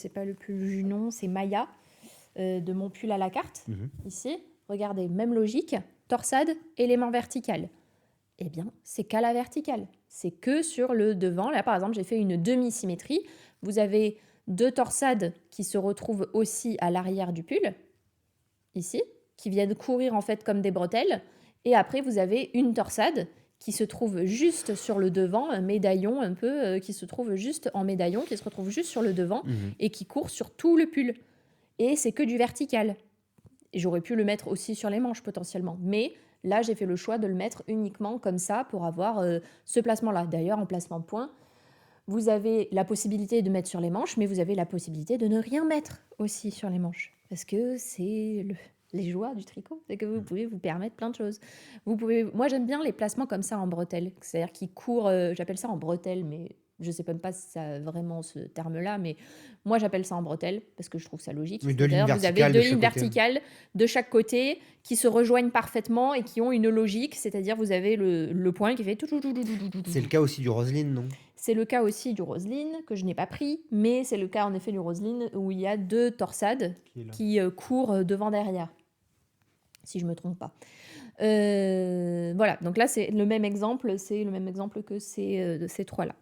c'est pas le pull Junon, c'est Maya, de mon pull à la carte, ici. Regardez, même logique, torsade, élément vertical. Eh bien, c'est qu'à la verticale. C'est que sur le devant. Là, par exemple, j'ai fait une demi-symétrie. Vous avez 2 torsades qui se retrouvent aussi à l'arrière du pull, ici, qui viennent courir en fait comme des bretelles. Et après, vous avez une torsade qui se trouve juste sur le devant, un médaillon un peu, qui se trouve juste en médaillon, qui se retrouve juste sur le devant et qui court sur tout le pull. Et c'est que du vertical. Et j'aurais pu le mettre aussi sur les manches potentiellement. Mais là, j'ai fait le choix de le mettre uniquement comme ça pour avoir ce placement-là. D'ailleurs, en placement point, vous avez la possibilité de mettre sur les manches, mais vous avez la possibilité de ne rien mettre aussi sur les manches. Parce que c'est les joies du tricot, c'est que vous pouvez vous permettre plein de choses. Moi, j'aime bien les placements comme ça en bretelle, c'est-à-dire qui courent, j'appelle ça en bretelle, mais je ne sais même pas si ça a vraiment ce terme-là, mais moi, j'appelle ça en bretelle parce que je trouve ça logique. Oui, 2 lignes C'est-à-dire, vous avez verticales 2 de lignes chaque côté. verticales de chaque côté qui se rejoignent parfaitement et qui ont une logique, c'est-à-dire vous avez le point qui fait tout. C'est le cas aussi du Roseline, non? C'est le cas aussi du Roseline, que je n'ai pas pris, mais c'est le cas en effet du Roseline où il y a 2 torsades qui courent devant-derrière, si je ne me trompe pas. Voilà, donc là c'est le même exemple que de ces 3-là.